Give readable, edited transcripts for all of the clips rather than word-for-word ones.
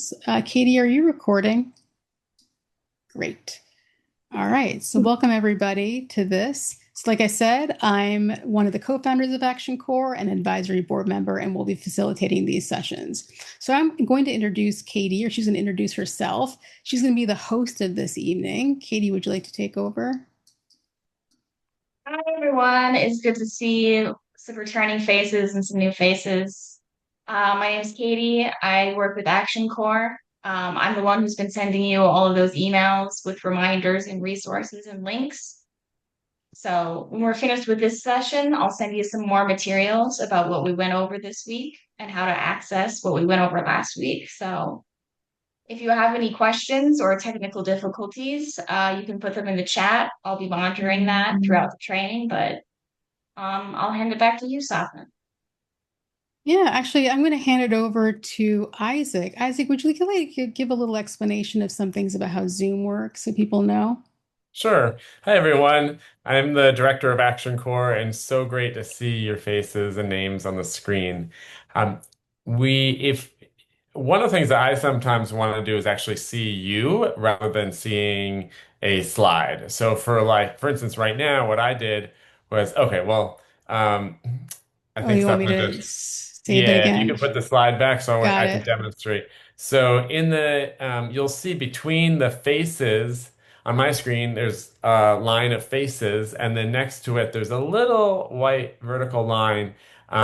questions. Katie, are you recording? Great. All right. So, welcome everybody to this. So, like I said, I'm one of the co-founders of Action Corps, an advisory board member, and we'll be facilitating these sessions. So, I'm going to introduce Katie, or she's going to introduce herself. She's going to be the host of this evening. Katie, would you like to take over? Hi everyone, it's good to see some returning faces and some new faces. My name is Katie. I work with Action Corps. I'm the one who's been sending you all of those emails with reminders and resources and links. So when we're finished with this session, I'll send you some more materials about what we went over this week and how to access what we went over last week. So if you have any questions or technical difficulties, you can put them in the chat. I'll be monitoring that throughout the training, but I'll hand it back to you, Safin. Yeah, actually, I'm going to hand it over to Isaac. Isaac, would you like give a little explanation of some things about how Zoom works so people know? Sure. Hi, everyone. I'm the director of Action Corps, and so great to see your faces and names on the screen. Um, if one of the things that I sometimes want to do is actually see you rather than seeing a slide. So for instance, right now, what I did was, okay, well, I Oh, think you want stuff me would to just say that yeah, if you again? could put the slide back so Got I can it. demonstrate. So in the you'll see between the faces on my screen, there's a line of faces, and then next to it, there's a little white vertical line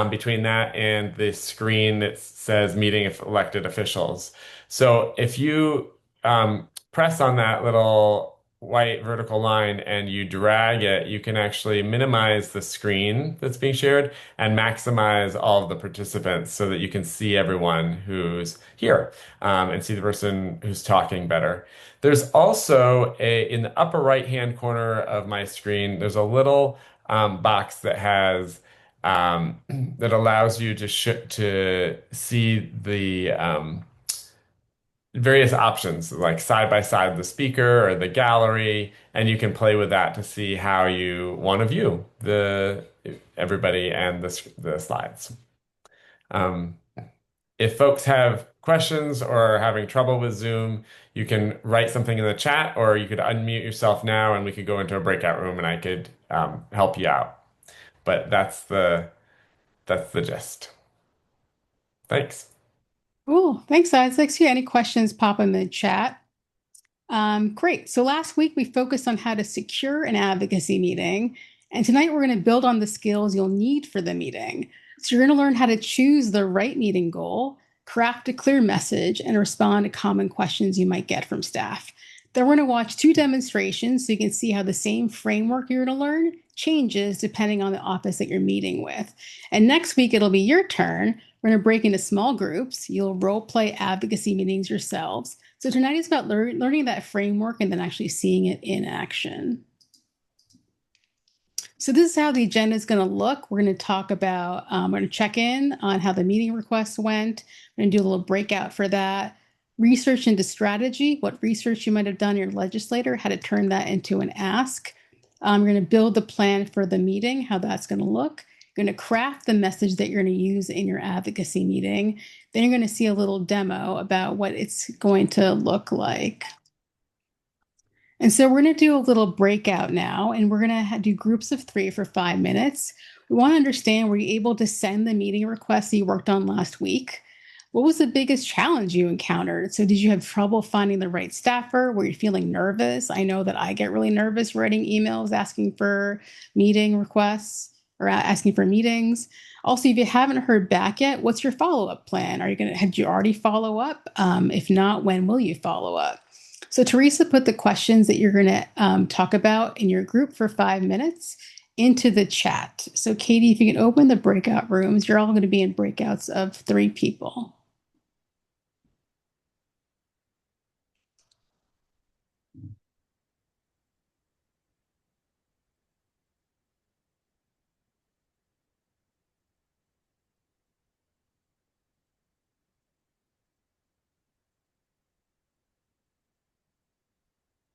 between that and the screen that says meeting of elected officials. So if you press on that little white vertical line and you drag it, you can actually minimize the screen that's being shared and maximize all of the participants so that you can see everyone who's here and see the person who's talking better. There's also in the upper right hand corner of my screen, there's a little box that has that allows you to see the various options like side by side the speaker or the gallery, and you can play with that to see how you want to view the everybody and the slides. Um, if folks have questions or are having trouble with Zoom, you can write something in the chat, or you could unmute yourself now and we could go into a breakout room and I could help you out. But that's the gist. Thanks. Cool. Thanks, Isaac. So, yeah, any questions, pop them in the chat. Great. So last week we focused on how to secure an advocacy meeting. And tonight we're going to build on the skills you'll need for the meeting. So you're going to learn how to choose the right meeting goal, craft a clear message, and respond to common questions you might get from staff. Then we're going to watch two demonstrations so you can see how the same framework you're going to learn changes depending on the office that you're meeting with. And next week it'll be your turn. We're going to break into small groups. You'll role play advocacy meetings yourselves. So tonight is about learning that framework and then actually seeing it in action. So this is how the agenda is going to look. We're going to talk about, we're going to check in on how the meeting requests went. We're going to do a little breakout for that. Research into strategy, what research you might have done your legislator, how to turn that into an ask. We're going to build the plan for the meeting, how that's going to look. You're going to craft the message that you're going to use in your advocacy meeting. Then you're going to see a little demo about what it's going to look like. And so we're going to do a little breakout now, and we're going to do groups of 3 for 5 minutes. We want to understand, were you able to send the meeting requests that you worked on last week? What was the biggest challenge you encountered? So did you have trouble finding the right staffer? Were you feeling nervous? I know that I get really nervous writing emails asking for meeting requests or asking for meetings. Also, if you haven't heard back yet, what's your follow-up plan? Had you already follow up? If not, when will you follow up? So Teresa put the questions that you're going to talk about in your group for 5 minutes into the chat. So Katie, if you can open the breakout rooms, you're all going to be in breakouts of 3 people.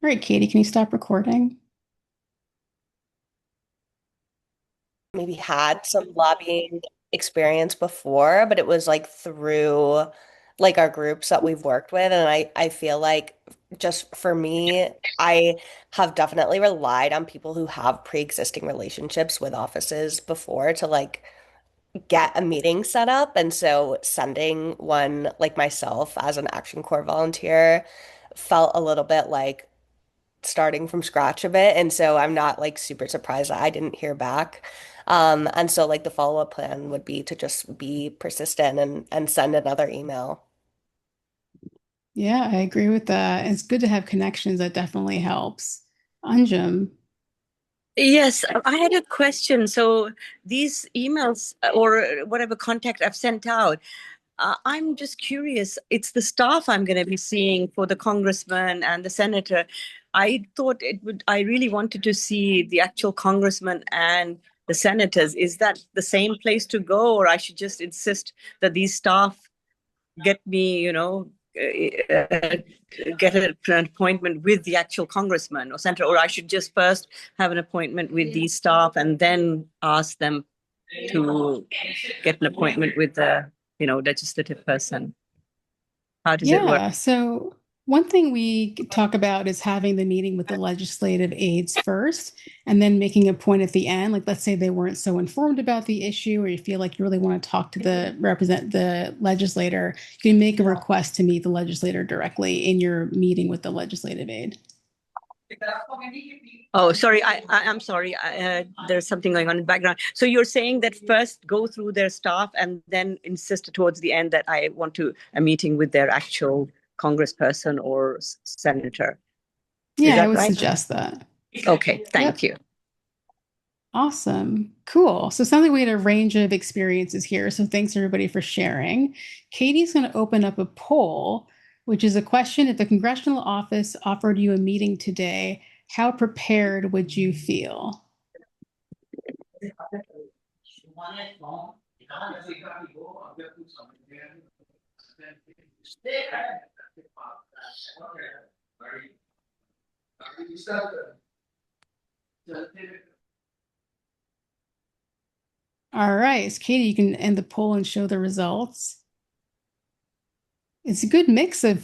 All right, Katie, can you stop recording? Maybe had some lobbying experience before, but it was like through like our groups that we've worked with. And I feel like just for me, I have definitely relied on people who have pre-existing relationships with offices before to like get a meeting set up. And so sending one like myself as an Action Corps volunteer felt a little bit like starting from scratch a bit. And so I'm not like super surprised that I didn't hear back. And so like the follow-up plan would be to just be persistent and send another email. Yeah, I agree with that. It's good to have connections. That definitely helps. Anjum. Yes, I had a question. So these emails or whatever contact I've sent out, I'm just curious. It's the staff I'm going to be seeing for the congressman and the senator. I thought I really wanted to see the actual congressman and the senators. Is that the same place to go, or I should just insist that these staff get me, get an appointment with the actual congressman or senator, or I should just first have an appointment with these staff and then ask them to get an appointment with the, legislative person. How does it work? Yeah. So one thing we talk about is having the meeting with the legislative aides first, and then making a point at the end. Like, let's say they weren't so informed about the issue, or you feel like you really want to talk to the legislator, you can make a request to meet the legislator directly in your meeting with the legislative aide. Oh, sorry. I'm sorry. There's something going on in the background. So you're saying that first go through their staff and then insist towards the end that I want a meeting with their actual congressperson or senator. Yeah, Is that I would right? suggest that. Okay, thank you. Awesome. Cool. So it sounds like we had a range of experiences here. So thanks everybody for sharing. Katie's going to open up a poll, which is a question: if the congressional office offered you a meeting today, how prepared would you feel? All right. So Katie, you can end the poll and show the results. It's a good mix of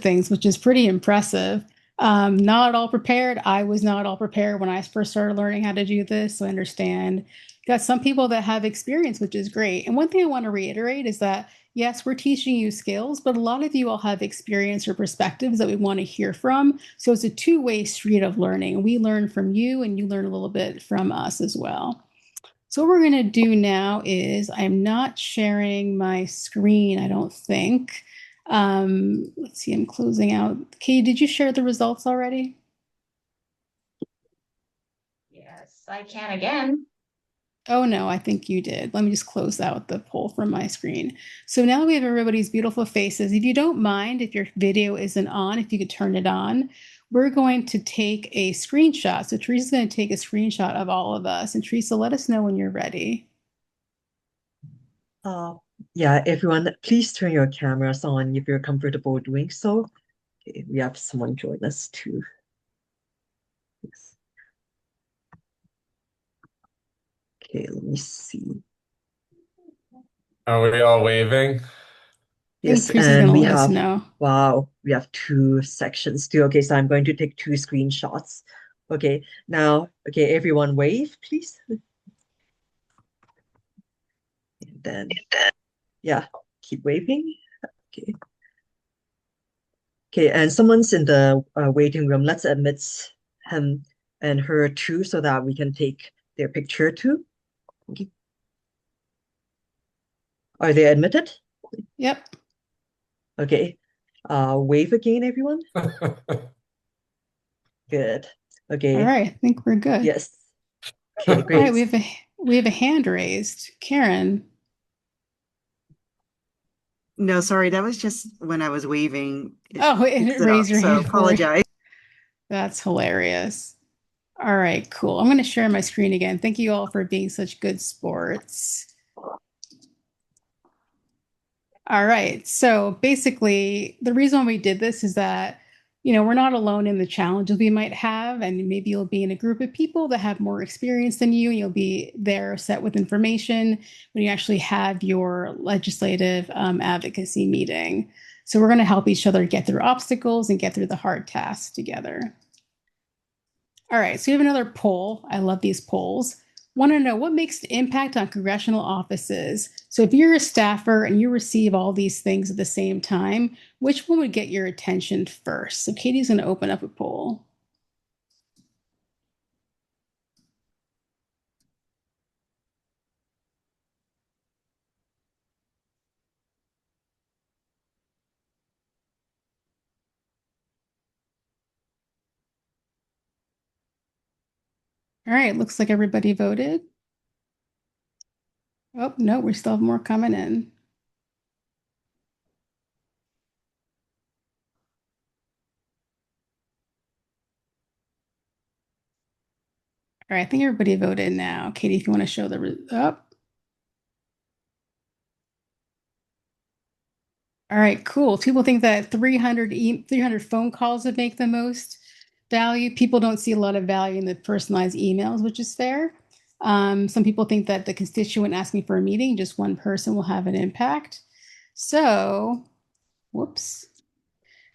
things, which is pretty impressive. Not at all prepared. I was not at all prepared when I first started learning how to do this. So I understand. You got some people that have experience, which is great. And one thing I want to reiterate is that yes, we're teaching you skills, but a lot of you all have experience or perspectives that we want to hear from. So it's a two-way street of learning. We learn from you, and you learn a little bit from us as well. So what we're going to do now is I'm not sharing my screen, I don't think. Let's see, I'm closing out. Katie, did you share the results already? Yes, I can again. Oh no, I think you did. Let me just close out the poll from my screen. So now we have everybody's beautiful faces. If you don't mind, if your video isn't on, if you could turn it on, we're going to take a screenshot. So Teresa's going to take a screenshot of all of us. And Teresa, let us know when you're ready. Yeah, everyone, please turn your cameras on if you're comfortable doing so. Okay, we have someone join us too. Yes. Okay, let me see. Are we all waving? I think Yes, Teresa's and going to we let us have, know. wow, we have two sections too. Okay, so I'm going to take two screenshots. Okay, now, okay, everyone wave, please. And then, yeah, keep waving. Okay. Okay, and someone's in the waiting room. Let's admit him and her too so that we can take their picture too. Okay. Are they admitted? Yep. Okay. Wave again, everyone. Good. Okay. All right. I think we're good. Yes. Okay, All great. right. We have a hand raised. Karen. No, sorry, that was just when I was waving. Oh, Mixed and it raise up, your so hand for it. apologize. That's hilarious. All right, cool. I'm going to share my screen again. Thank you all for being such good sports. All right. So basically, the reason we did this is that we're not alone in the challenges we might have, and maybe you'll be in a group of people that have more experience than you, and you'll be there set with information when you actually have your legislative advocacy meeting. So we're going to help each other get through obstacles and get through the hard tasks together. All right, so we have another poll. I love these polls. Want to know what makes the impact on congressional offices? So if you're a staffer and you receive all these things at the same time, which one would get your attention first? So Katie's going to open up a poll. All right, looks like everybody voted. Oh, no, we still have more coming in. All right, I think everybody voted now. Katie, if you want to show the up. All right, cool. People think that 300 phone calls would make the most value. People don't see a lot of value in the personalized emails, which is fair. Some people think that the constituent asking for a meeting, just one person will have an impact. So, whoops.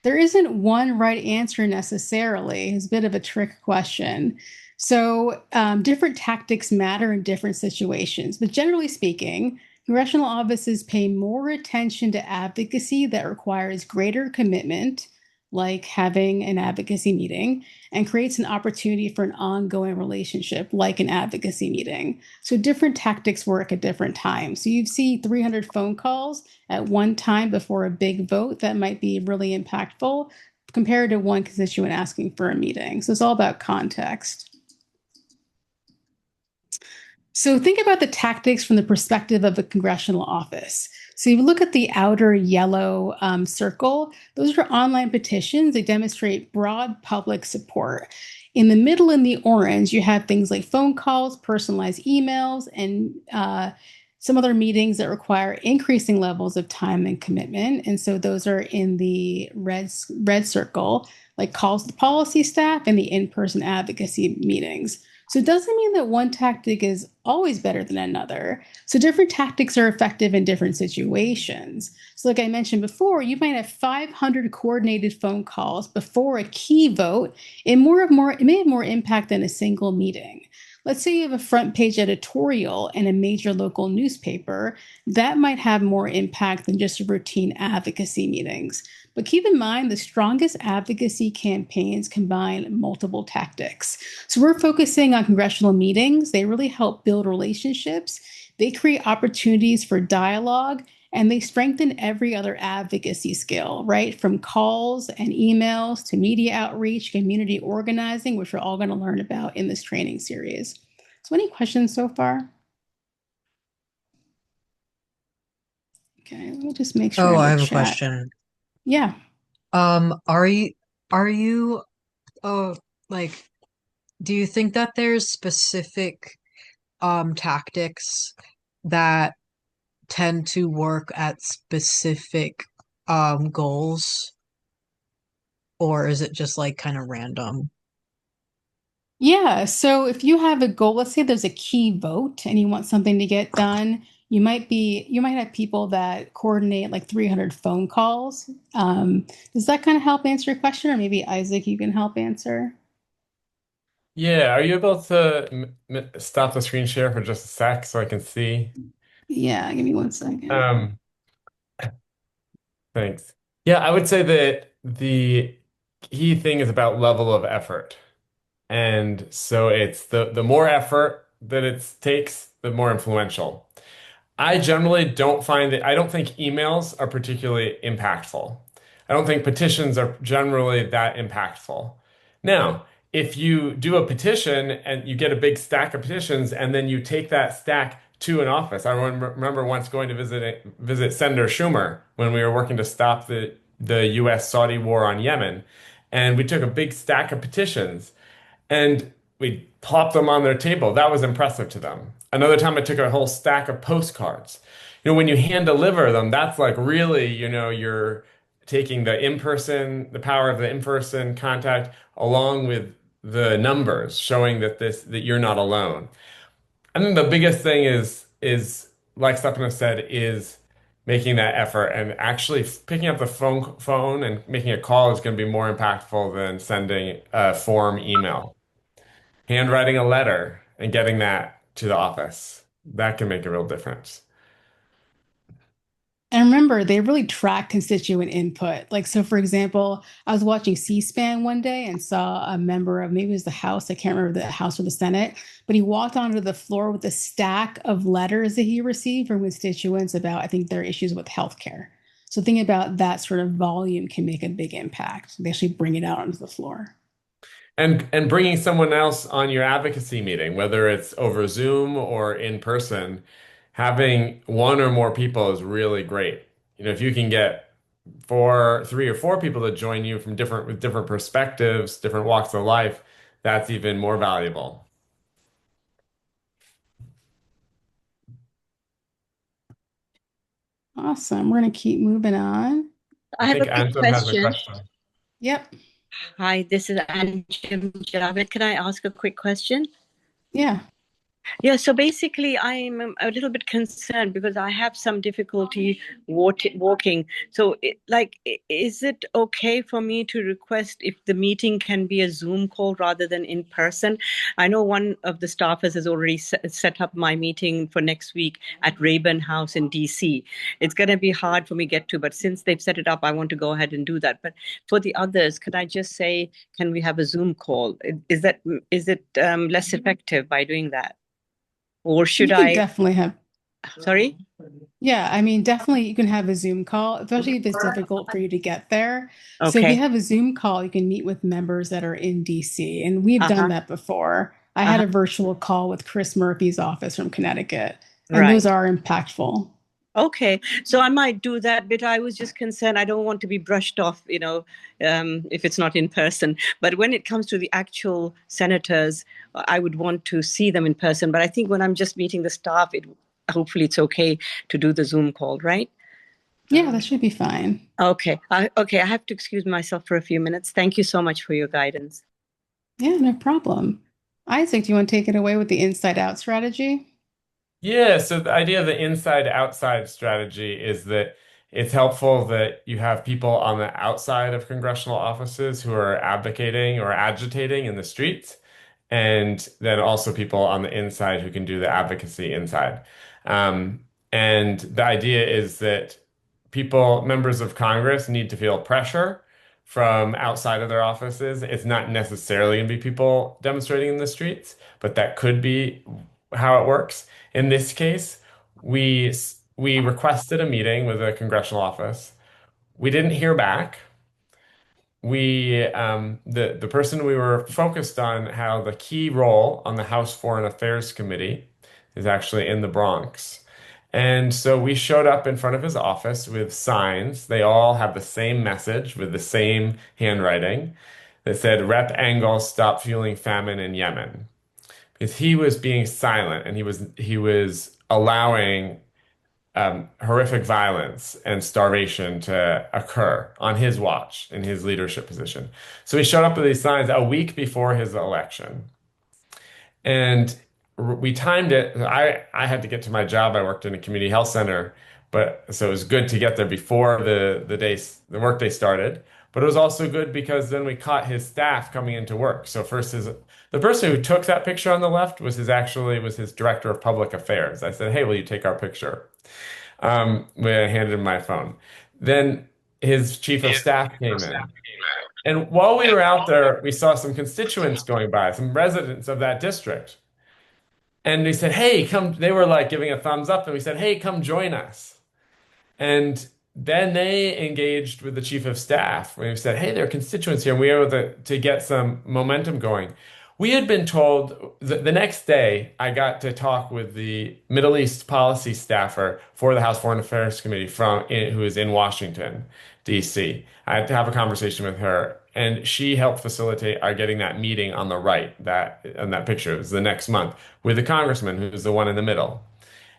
There isn't one right answer necessarily. It's a bit of a trick question. So, different tactics matter in different situations, but generally speaking, congressional offices pay more attention to advocacy that requires greater commitment, like having an advocacy meeting, and creates an opportunity for an ongoing relationship, like an advocacy meeting. So, different tactics work at different times. So, you see 300 phone calls at one time before a big vote that might be really impactful compared to one constituent asking for a meeting. So, it's all about context. So think about the tactics from the perspective of a congressional office. So you look at the outer yellow circle, those are online petitions. They demonstrate broad public support. In the middle, in the orange, you have things like phone calls, personalized emails, and some other meetings that require increasing levels of time and commitment. And so those are in the red circle, like calls to policy staff and the in-person advocacy meetings. So it doesn't mean that one tactic is always better than another. So different tactics are effective in different situations. So like I mentioned before, you might have 500 coordinated phone calls before a key vote. It may have more impact than a single meeting. Let's say you have a front page editorial in a major local newspaper. That might have more impact than just routine advocacy meetings. But keep in mind, the strongest advocacy campaigns combine multiple tactics. So we're focusing on congressional meetings. They really help build relationships. They create opportunities for dialogue, and they strengthen every other advocacy skill, right? From calls and emails to media outreach, community organizing, which we're all going to learn about in this training series. So any questions so far? Okay, let me just make sure Oh, I in have the a chat. question. Yeah. Are you oh like do you think that there's specific tactics that tend to work at specific goals, or is it just like kind of random? Yeah. So if you have a goal, let's say there's a key vote and you want something to get done, you might have people that coordinate like 300 phone calls. Does that kind of help answer your question? Or maybe Isaac, you can help answer? Yeah, are you able to stop the screen share for just a sec so I can see? Yeah, give me 1 second. Um, Thanks. Yeah, I would say that the key thing is about level of effort. And so it's the more effort that it takes, the more influential. I generally I don't think emails are particularly impactful. I don't think petitions are generally that impactful. Now, if you do a petition and you get a big stack of petitions and then you take that stack to an office. I remember once going to visit Senator Schumer when we were working to stop the US-Saudi war on Yemen. And we took a big stack of petitions and we plopped them on their table. That was impressive to them. Another time I took a whole stack of postcards. When you hand deliver them, that's like really, taking the power of the in-person contact along with the numbers, showing that you're not alone. I think the biggest thing is like Stefano said, is making that effort and actually picking up the phone and making a call is going to be more impactful than sending a form email. Handwriting a letter and getting that to the office. That can make a real difference. And remember, they really track constituent input. Like, so for example, I was watching C-SPAN one day and saw a member of maybe it was the House, I can't remember the House or the Senate, but he walked onto the floor with a stack of letters that he received from constituents about, I think, their issues with healthcare. So thinking about that sort of volume can make a big impact. They actually bring it out onto the floor. And bringing someone else on your advocacy meeting, whether it's over Zoom or in person, having one or more people is really great. If you can get three or four people to join you from different perspectives, different walks of life, that's even more valuable. Awesome. We're going to keep moving on. I I have a think quick Anton has a question. question. Yep. Hi, this is Anjum Javed. Can I ask a quick question? Yeah. Yeah, so basically, I'm a little bit concerned because I have some difficulty walking. So, is it okay for me to request if the meeting can be a Zoom call rather than in person? I know one of the staffers has already set up my meeting for next week at Rayburn House in DC. It's going to be hard for me to get to, but since they've set it up, I want to go ahead and do that. But for the others, could I just say, can we have a Zoom call? Is it less effective by doing that? Or should You can I? definitely have, Sorry? yeah, I mean, definitely you can have a Zoom call, especially if it's difficult for you to get there. So if you Okay. have a Zoom call, you can meet with members that are in DC. And we've done Uh-huh. that before. I had Uh-huh. a virtual call with Chris Murphy's office from Connecticut, and those Right. are impactful. Okay. So I might do that, but I was just concerned. I don't want to be brushed off, if it's not in person. But when it comes to the actual senators, I would want to see them in person. But I think when I'm just meeting the staff, hopefully it's okay to do the Zoom call, right? Yeah, that should be fine. Okay. Okay. I have to excuse myself for a few minutes. Thank you so much for your guidance. Yeah, no problem. Isaac, do you want to take it away with the inside out strategy? Yeah, so the idea of the inside outside strategy is that it's helpful that you have people on the outside of congressional offices who are advocating or agitating in the streets, and then also people on the inside who can do the advocacy inside. Um, and the idea is that members of Congress, need to feel pressure from outside of their offices. It's not necessarily going to be people demonstrating in the streets, but that could be how it works. In this case, we we requested a meeting with a congressional office. We didn't hear back. The person we were focused on had the key role on the House Foreign Affairs Committee is actually in the Bronx. And so we showed up in front of his office with signs. They all have the same message with the same handwriting that said, Rep Engel, stop fueling famine in Yemen. Because he was being silent and he was allowing horrific violence and starvation to occur on his watch in his leadership position. So he showed up with these signs a week before his election. And we timed it. I had to get to my job. I worked in a community health center, but so it was good to get there before the workday started. But it was also good because then we caught his staff coming into work. So first the person who took that picture on the left was his director of public affairs. I said, "Hey, will you take our picture?" When I handed him my phone. Then his chief of staff came in. And while we were out there, we saw some constituents going by, some residents of that district. And they said, "Hey, come." They were like giving a thumbs up, and we said, "Hey, come join us." And then they engaged with the chief of staff. We said, "Hey, there are constituents here." And we were able to get some momentum going. We had been told the next day, I got to talk with the Middle East policy staffer for the House Foreign Affairs Committee who is in Washington, D.C. I had to have a conversation with her, and she helped facilitate our getting that meeting on the right, that on that picture. It was the next month with the congressman, who's the one in the middle.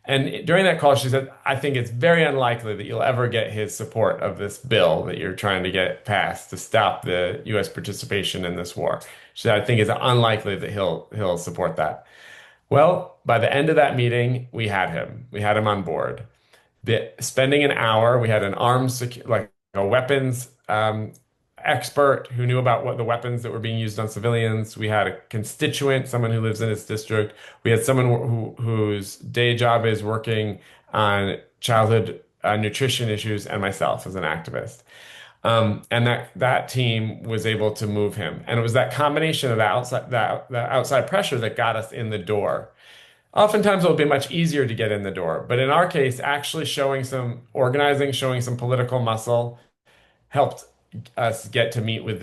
And during that call, she said, I think it's very unlikely that you'll ever get his support of this bill that you're trying to get passed to stop the U.S. participation in this war. She said, I think it's unlikely that he'll support that. Well, by the end of that meeting, we had him. We had him on board. Spending an hour, we had an like a weapons expert who knew about what the weapons that were being used on civilians. We had a constituent, someone who lives in his district. We had someone whose day job is working on childhood nutrition issues, and myself as an activist. And that team was able to move him. And it was that combination of the outside pressure that got us in the door. Oftentimes it will be much easier to get in the door, but in our case, actually showing some organizing, showing some political muscle helped us get to meet with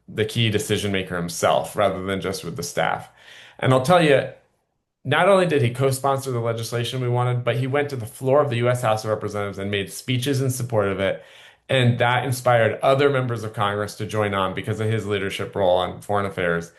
the key decision maker himself rather than just with the staff. And I'll tell you, not only did he co-sponsor the legislation we wanted, but he went to the floor of the US House of Representatives and made speeches in support of it. And that inspired other members of Congress to join on because of his leadership role on foreign affairs.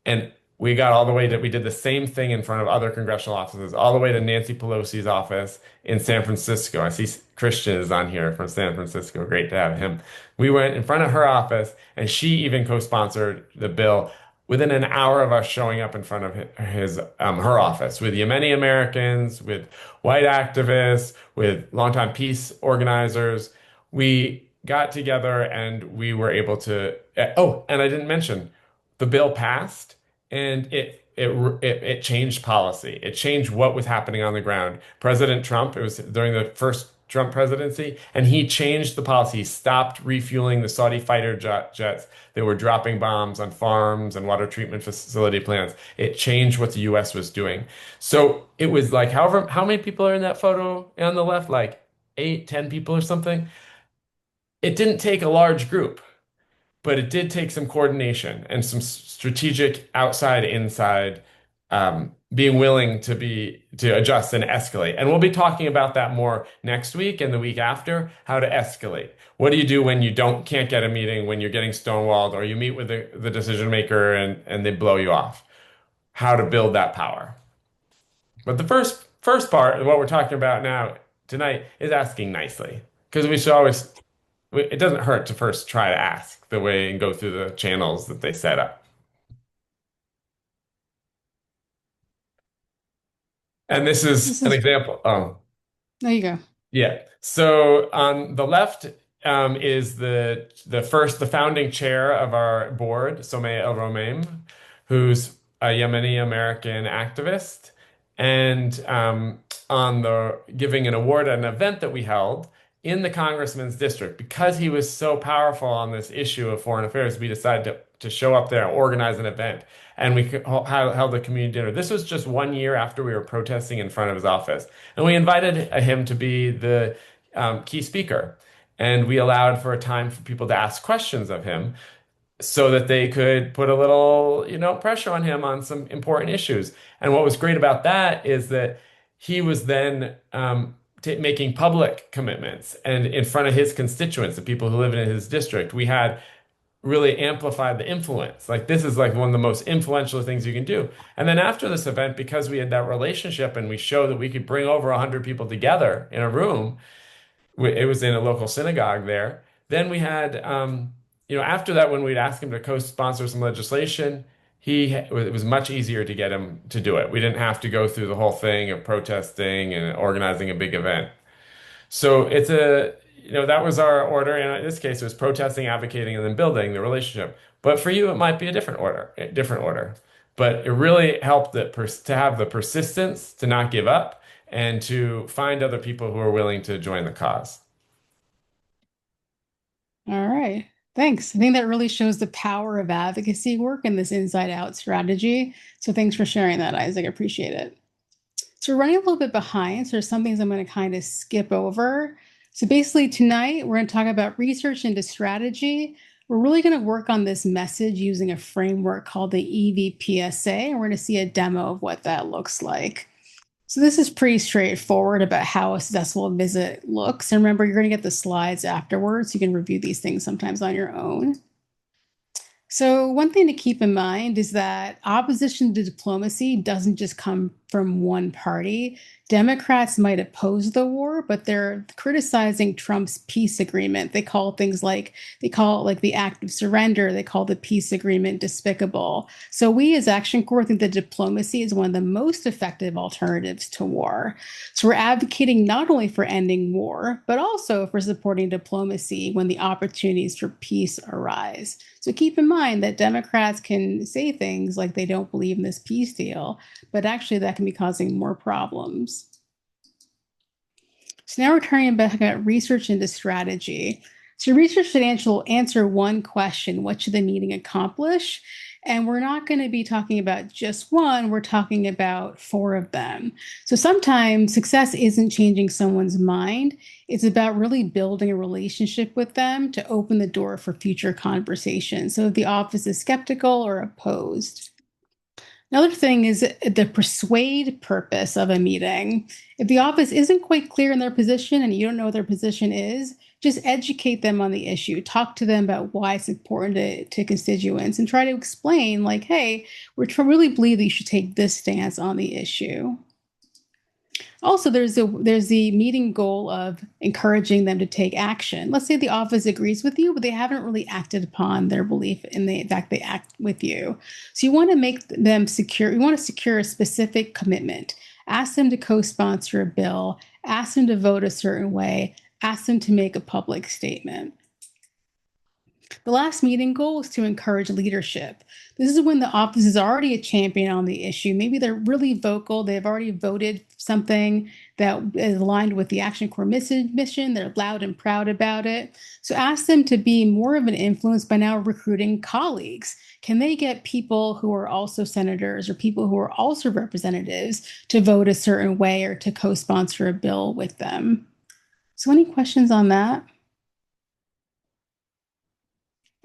And we got all the way to, we did the same thing in front of other congressional offices, all the way to Nancy Pelosi's office in San Francisco. I see Christian is on here from San Francisco. Great to have him. We went in front of her office, and she even co-sponsored the bill within an hour of us showing up in front of her office with Yemeni Americans, with white activists, with longtime peace organizers. We got together and we were able to. Oh, and I didn't mention the bill passed, and it changed policy. It changed what was happening on the ground. President Trump, it was during the first Trump presidency, and he changed the policy. He stopped refueling the Saudi fighter jets that were dropping bombs on farms and water treatment facility plants. It changed what the U.S. was doing. So it was like, however, how many people are in that photo on the left? Like 8, 10 people or something. It didn't take a large group, but it did take some coordination and some strategic outside inside being willing to adjust and escalate. And we'll be talking about that more next week and the week after, how to escalate. What do you do when you can't get a meeting, when you're getting stonewalled, or you meet with the decision maker and they blow you off? How to build that power. But the first part of what we're talking about now tonight is asking nicely. Because we should always, it doesn't hurt to first try to ask the way and go through the channels that they set up. And this is an example. Oh, There you go. yeah. So on the left is the founding chair of our board, Someh El Romeim, who's a Yemeni American activist, and on the giving an award at an event that we held in the congressman's district. Because he was so powerful on this issue of foreign affairs, we decided to show up there and organize an event. And we held a community dinner. This was just 1 year after we were protesting in front of his office. And we invited him to be the key speaker. And we allowed for a time for people to ask questions of him so that they could put a little, pressure on him on some important issues. And what was great about that is that he was then making public commitments and in front of his constituents, the people who live in his district. We had really amplified the influence. Like, this is like one of the most influential things you can do. And then after this event, because we had that relationship and we showed that we could bring over 100 people together in a room, it was in a local synagogue there. Then we had, after that, when we'd ask him to co-sponsor some legislation, it was much easier to get him to do it. We didn't have to go through the whole thing of protesting and organizing a big event. So that was our order. And in this case, it was protesting, advocating, and then building the relationship. But for you, it might be a different order. But it really helped to have the persistence to not give up and to find other people who are willing to join the cause. All right. Thanks. I think that really shows the power of advocacy work and this inside out strategy. So thanks for sharing that, Isaac. I appreciate it. So we're running a little bit behind. So there's some things I'm going to kind of skip over. So basically tonight, we're going to talk about research into strategy. We're really going to work on this message using a framework called the EVPSA, and we're going to see a demo of what that looks like. So this is pretty straightforward about how a successful visit looks. And remember, you're going to get the slides afterwards. You can review these things sometimes on your own. So one thing to keep in mind is that opposition to diplomacy doesn't just come from one party. Democrats might oppose the war, but they're criticizing Trump's peace agreement. They call it like the act of surrender. They call the peace agreement despicable. So we as Action Corps think that diplomacy is one of the most effective alternatives to war. So we're advocating not only for ending war, but also for supporting diplomacy when the opportunities for peace arise. So keep in mind that Democrats can say things like they don't believe in this peace deal, but actually that can be causing more problems. So now we're turning back at research into strategy. So research should answer one question: what should the meeting accomplish? And we're not going to be talking about just one, we're talking about 4 of them. So sometimes success isn't changing someone's mind. It's about really building a relationship with them to open the door for future conversation. So if the office is skeptical or opposed. Another thing is the persuade purpose of a meeting. If the office isn't quite clear in their position and you don't know what their position is, just educate them on the issue. Talk to them about why it's important to constituents and try to explain, like, hey, we really believe that you should take this stance on the issue. Also, there's the meeting goal of encouraging them to take action. Let's say the office agrees with you, but they haven't really acted upon their belief in the fact they act with you. So you want to make them secure. You want to secure a specific commitment. Ask them to co-sponsor a bill. Ask them to vote a certain way. Ask them to make a public statement. The last meeting goal is to encourage leadership. This is when the office is already a champion on the issue. Maybe they're really vocal. They've already voted something that is aligned with the Action Corps mission. They're loud and proud about it. So ask them to be more of an influence by now recruiting colleagues. Can they get people who are also senators or people who are also representatives to vote a certain way or to co-sponsor a bill with them? So any questions on that?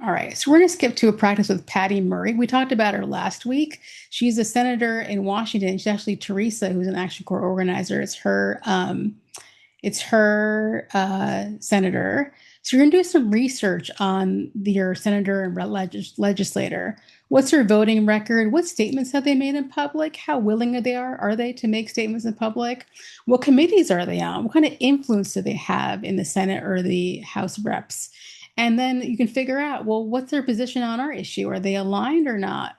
All right, so we're going to skip to a practice with Patty Murray. We talked about her last week. She's a senator in Washington. She's actually Teresa, who's an Action Corps organizer. It's her senator. So you're going to do some research on your senator and legislator. What's her voting record? What statements have they made in public? How willing are they to make statements in public? What committees are they on? What kind of influence do they have in the Senate or the House of Reps? And then you can figure out, well, what's their position on our issue? Are they aligned or not?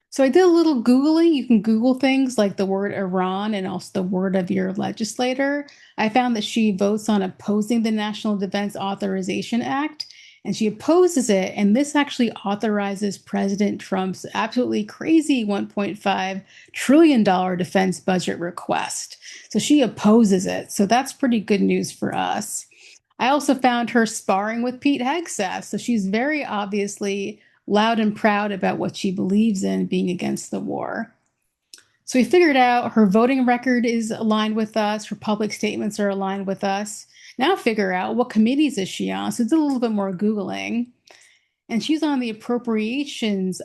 So I did a little Googling. You can Google things like the word Iran and also the word of your legislator. I found that she votes on opposing the National Defense Authorization Act, and she opposes it. And this actually authorizes President Trump's absolutely crazy $1.5 trillion defense budget request. So she opposes it. So that's pretty good news for us. I also found her sparring with Pete Hegseth. So she's very obviously loud and proud about what she believes in, being against the war. So we figured out her voting record is aligned with us. Her public statements are aligned with us. Now figure out what committees is she on. So it's a little bit more Googling. And she's on the appropriations.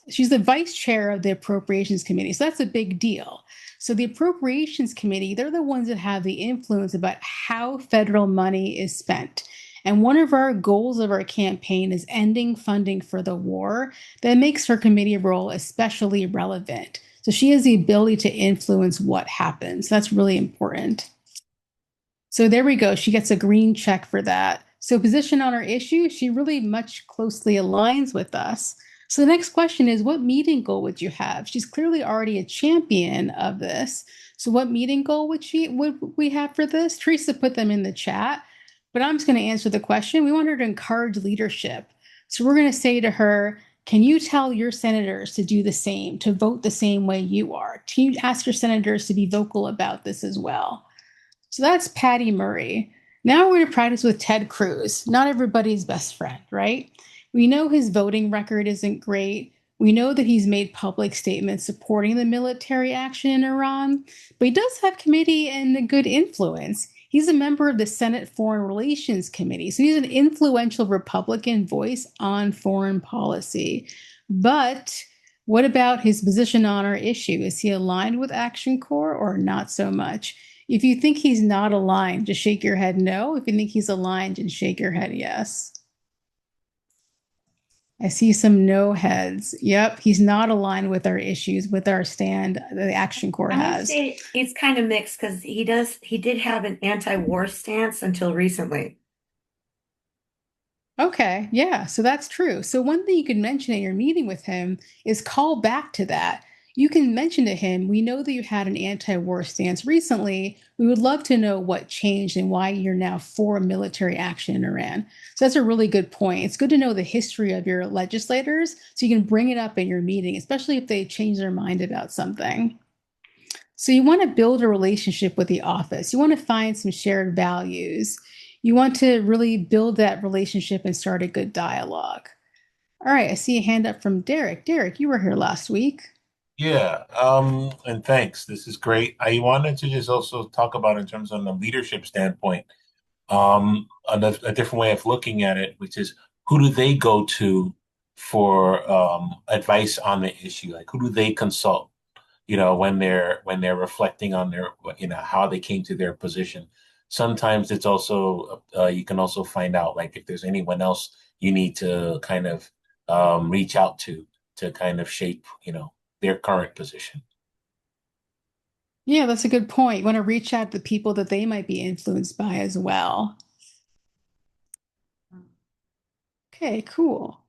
She's the vice chair of the appropriations committee. So that's a big deal. So the Appropriations Committee, they're the ones that have the influence about how federal money is spent. And one of our goals of our campaign is ending funding for the war. That makes her committee role especially relevant. So she has the ability to influence what happens. That's really important. So there we go. She gets a green check for that. So position on our issue, she really much closely aligns with us. So the next question is, what meeting goal would you have? She's clearly already a champion of this. So what meeting goal would we have for this? Teresa put them in the chat, but I'm just going to answer the question. We want her to encourage leadership. So we're going to say to her, can you tell your senators to do the same, to vote the same way you are? Can you ask your senators to be vocal about this as well? So that's Patty Murray. Now we're going to practice with Ted Cruz, not everybody's best friend, right? We know his voting record isn't great. We know that he's made public statements supporting the military action in Iran, but he does have committee and a good influence. He's a member of the Senate Foreign Relations Committee, so he's an influential Republican voice on foreign policy. But what about his position on our issue? Is he aligned with Action Corps or not so much? If you think he's not aligned, just shake your head no. If you think he's aligned, just shake your head yes. I see some no heads. Yep, he's not aligned with our issues, with our stand the Action Corps I would has. say it's kind of mixed because he did have an anti-war stance until recently. Okay, yeah, so that's true. So one thing you could mention in your meeting with him is call back to that. You can mention to him, we know that you had an anti-war stance recently. We would love to know what changed and why you're now for military action in Iran. So that's a really good point. It's good to know the history of your legislators so you can bring it up in your meeting, especially if they change their mind about something. So you want to build a relationship with the office. You want to find some shared values. You want to really build that relationship and start a good dialogue. All right, I see a hand up from Derek. Derek, you were here last week. Yeah, and thanks. This is great. I wanted to just also talk about in terms of the leadership standpoint, a different way of looking at it, which is who do they go to for advice on the issue? Like who do they consult? When they're reflecting on their, how they came to their position. Sometimes it's also you can also find out like if there's anyone else you need to kind of reach out to kind of shape, their current position. Yeah, that's a good point. You want to reach out to people that they might be influenced by as well. Okay, cool.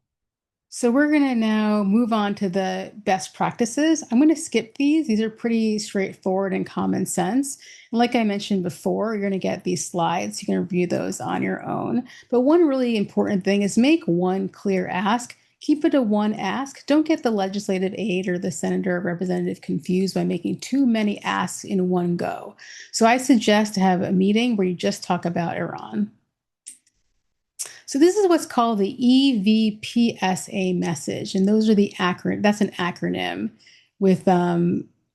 So we're going to now move on to the best practices. I'm going to skip these. These are pretty straightforward and common sense. And like I mentioned before, you're going to get these slides. You can review those on your own. But one really important thing is make one clear ask. Keep it a one ask. Don't get the legislative aide or the senator or representative confused by making too many asks in one go. So I suggest to have a meeting where you just talk about Iran. So this is what's called the EVPSA message, and those are the acronym. That's an acronym with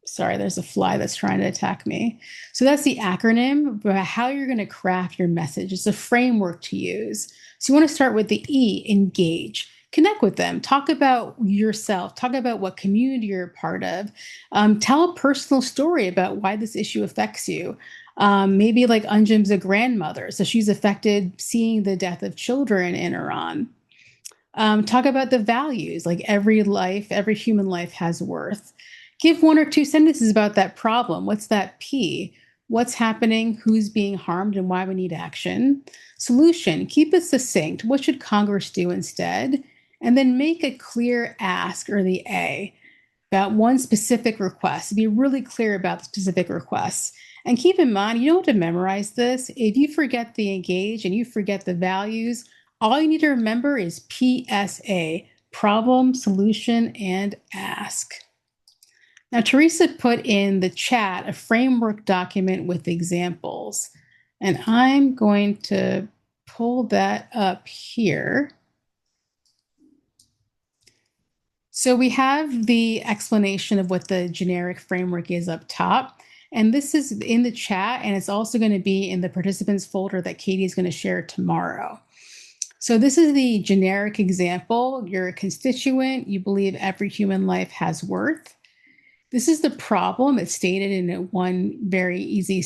sorry, there's a fly that's trying to attack me. So that's the acronym for how you're going to craft your message. It's a framework to use. So you want to start with the E, engage. Connect with them. Talk about yourself. Talk about what community you're a part of. Tell a personal story about why this issue affects you. Maybe like Anjum's a grandmother, so she's affected seeing the death of children in Iran. Talk about the values, like every life, every human life has worth. Give one or two sentences about that problem. What's that P? What's happening? Who's being harmed? And why we need action? Solution, keep it succinct. What should Congress do instead? And then make a clear ask, or the A, about one specific request. Be really clear about the specific requests. And keep in mind, you don't have to memorize this. If you forget the engage and you forget the values, all you need to remember is PSA, problem, solution, and ask. Now, Teresa put in the chat a framework document with examples, and I'm going to pull that up here. So we have the explanation of what the generic framework is up top. And this is in the chat, and it's also going to be in the participants folder that Katie is going to share tomorrow. So this is the generic example. You're a constituent. You believe every human life has worth. This is the problem. It's stated in one very easy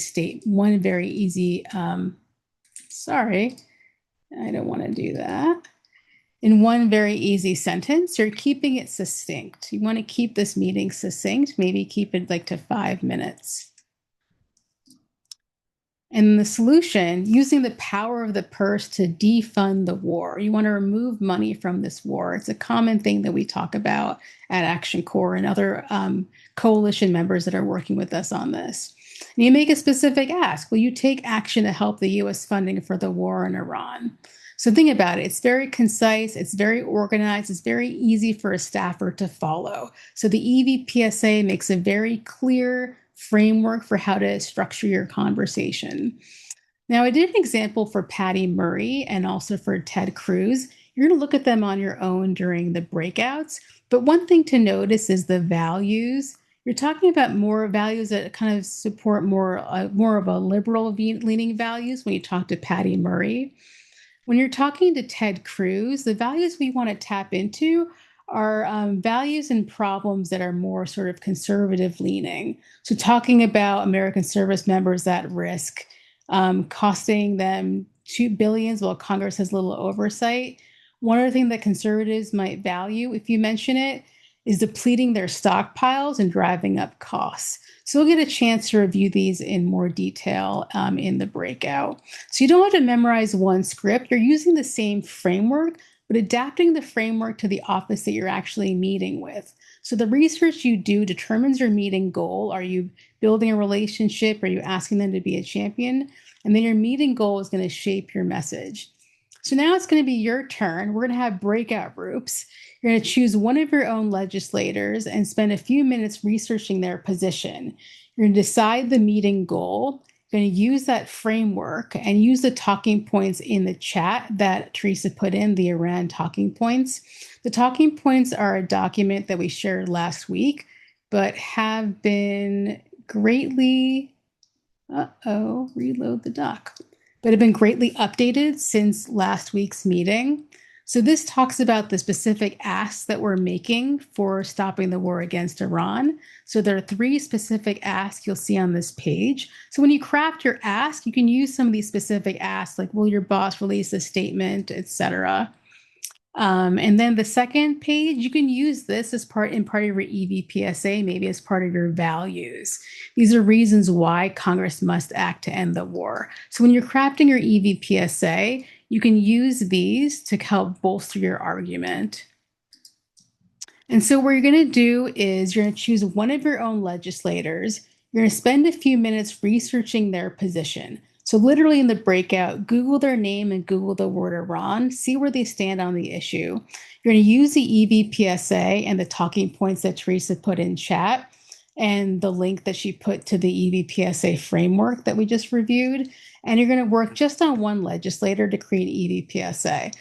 sorry, I don't want to do that. In one very easy sentence, you're keeping it succinct. You want to keep this meeting succinct, maybe keep it like to 5 minutes. And the solution, using the power of the purse to defund the war. You want to remove money from this war. It's a common thing that we talk about at Action Corps and other coalition members that are working with us on this. And you make a specific ask. Will you take action to help the U.S. funding for the war in Iran? So think about it. It's very concise. It's very organized. It's very easy for a staffer to follow. So the EVPSA makes a very clear framework for how to structure your conversation. Now, I did an example for Patty Murray and also for Ted Cruz. You're going to look at them on your own during the breakouts. But one thing to notice is the values. You're talking about more values that kind of support more of a liberal leaning values when you talk to Patty Murray. When you're talking to Ted Cruz, the values we want to tap into are values and problems that are more sort of conservative leaning. So talking about American service members at risk, costing them $2 billion while Congress has little oversight. One other thing that conservatives might value, if you mention it, is depleting their stockpiles and driving up costs. So we'll get a chance to review these in more detail in the breakout. So you don't have to memorize one script. You're using the same framework, but adapting the framework to the office that you're actually meeting with. So the research you do determines your meeting goal. Are you building a relationship? Are you asking them to be a champion? And then your meeting goal is going to shape your message. So now it's going to be your turn. We're going to have breakout groups. You're going to choose one of your own legislators and spend a few minutes researching their position. You're going to decide the meeting goal. You're going to use that framework and use the talking points in the chat that Teresa put in, the Iran talking points. The talking points are a document that we shared last week, but have been greatly, reload the doc, but have been greatly updated since last week's meeting. So this talks about the specific asks that we're making for stopping the war against Iran. So there are 3 specific asks you'll see on this page. So when you craft your ask, you can use some of these specific asks, like will your boss release a statement, etc. And then the second page, you can use this as part of your EVPSA, maybe as part of your values. These are reasons why Congress must act to end the war. So when you're crafting your EVPSA, you can use these to help bolster your argument. And so what you're going to do is you're going to choose one of your own legislators. You're going to spend a few minutes researching their position. So literally in the breakout, Google their name and Google the word Iran, see where they stand on the issue. You're going to use the EVPSA and the talking points that Teresa put in chat and the link that she put to the EVPSA framework that we just reviewed. And you're going to work just on one legislator to create EVPSA.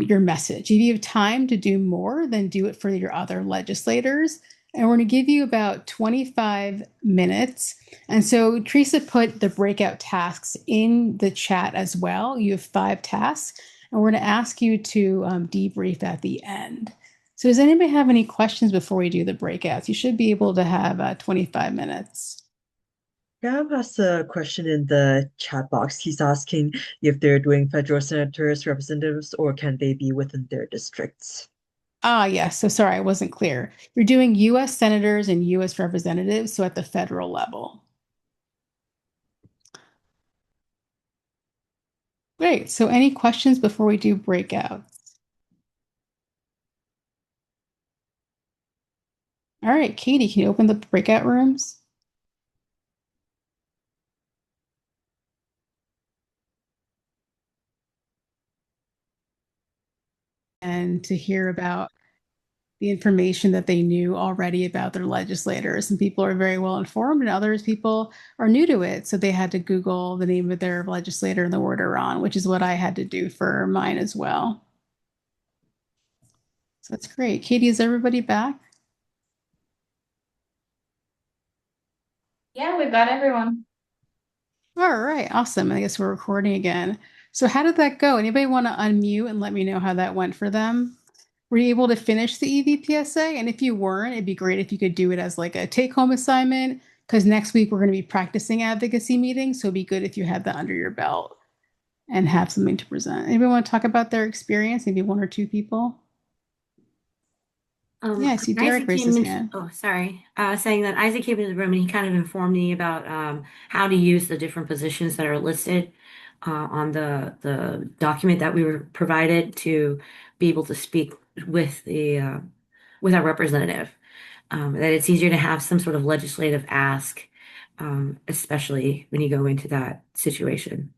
Your message. If you have time to do more, then do it for your other legislators. And we're going to give you about 25 minutes. And so Teresa put the breakout tasks in the chat as well. You have 5 tasks, and we're going to ask you to debrief at the end. So does anybody have any questions before we do the breakouts? You should be able to have 25 minutes. Gav has a question in the chat box. He's asking if they're doing federal senators, representatives, or can they be within their districts? Yes. So sorry, I wasn't clear. You're doing U.S. senators and U.S. representatives, so at the federal level. Great. So any questions before we do breakouts? All right, Katie, can you open the breakout rooms? And to hear about the information that they knew already about their legislators. And people are very well informed, and others people are new to it. So they had to Google the name of their legislator and the word Iran, which is what I had to do for mine as well. So that's great. Katie, is everybody back? Yeah, we've got everyone. All right, awesome. I guess we're recording again. So how did that go? Anybody want to unmute and let me know how that went for them? Were you able to finish the EVPSA? And if you weren't, it'd be great if you could do it as like a take-home assignment, because next week we're going to be practicing advocacy meetings. So it'd be good if you had that under your belt and have something to present. Anybody want to talk about their experience? Maybe 1 or 2 people? Yeah, I see Derek raised his hand. Oh, sorry. Saying that Isaac came into the room and he kind of informed me about how to use the different positions that are listed on the document that we were provided to be able to speak with the with our representative. That it's easier to have some sort of legislative ask, especially when you go into that situation.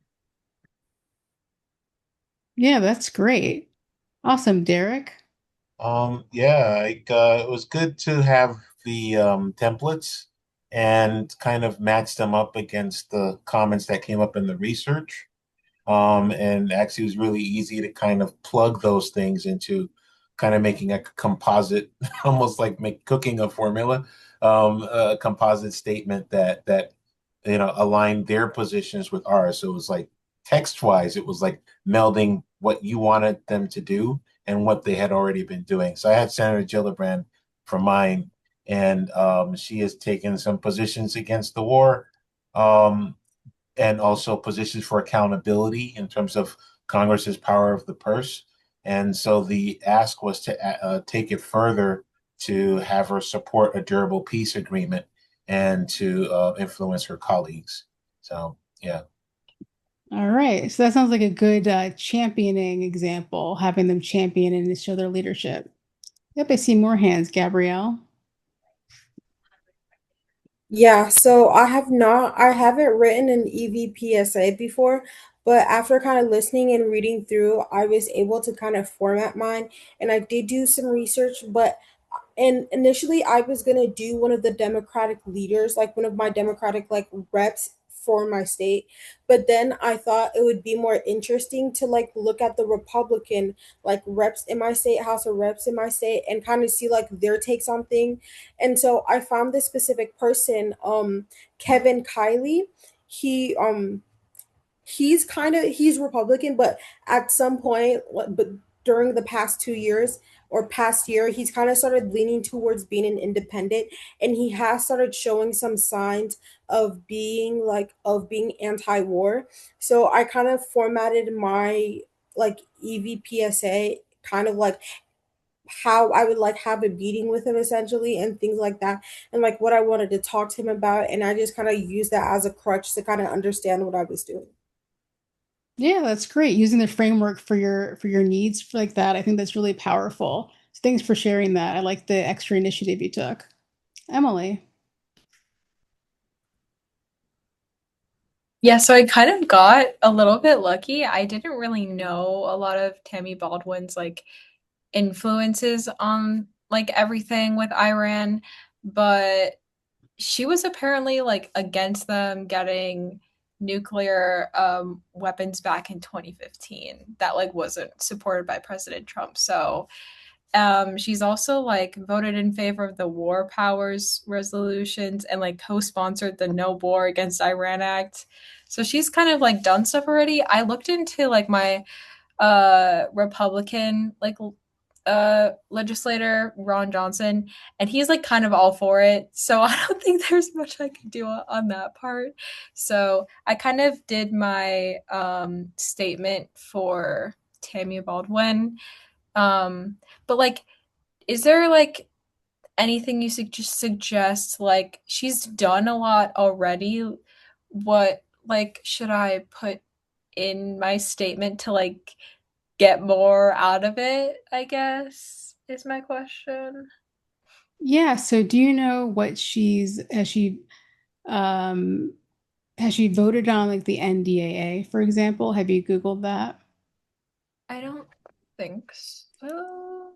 Yeah, that's great. Awesome, Derek. Yeah, it was good to have the templates and kind of match them up against the comments that came up in the research. And actually, it was really easy to kind of plug those things into kind of making a composite, almost like cooking a formula, a composite statement that aligned their positions with ours. So it was like text-wise, it was like melding what you wanted them to do and what they had already been doing. So I had Senator Gillibrand for mine, and she has taken some positions against the war. And also positions for accountability in terms of Congress's power of the purse. And so the ask was to take it further to have her support a durable peace agreement and to influence her colleagues. So, yeah. All right. So that sounds like a good championing example, having them champion and show their leadership. Yep, I see more hands, Gabrielle. Yeah, so I haven't written an EVPSA before, but after kind of listening and reading through, I was able to kind of format mine, and I did do some research, but and initially I was gonna do one of the Democratic leaders, like one of my Democratic like reps for my state. But then I thought it would be more interesting to like look at the Republican like reps in my state, House of Reps in my state, and kind of see like their takes on thing. And so I found this specific person, Kevin Kiley. He he's Republican, but at some point, but during the past 2 years or past year, he's kind of started leaning towards being an independent, and he has started showing some signs of being anti-war. So I kind of formatted my like EVPSA kind of like how I would like have a meeting with him essentially and things like that, and like what I wanted to talk to him about, and I just kind of used that as a crutch to kind of understand what I was doing. Yeah, that's great. Using the framework for your needs like that, I think that's really powerful. So thanks for sharing that. I like the extra initiative you took. Emily. Yeah, so I kind of got a little bit lucky. I didn't really know a lot of Tammy Baldwin's like influences on like everything with Iran, but she was apparently like against them getting nuclear weapons back in 2015. That like wasn't supported by President Trump. So she's also like voted in favor of the war powers resolutions and like co-sponsored the No War Against Iran Act. So she's kind of like done stuff already. I looked into like my Republican like legislator Ron Johnson, and he's like kind of all for it. So I don't think there's much I can do on that part. So I kind of did my statement for Tammy Baldwin. But like, is there like anything you suggest? Like, she's done a lot already. What like should I put in my statement to like get more out of it, I guess, is my question. Yeah, so do you know what um has she voted on like the NDAA, for example? Have you Googled that? I don't think so.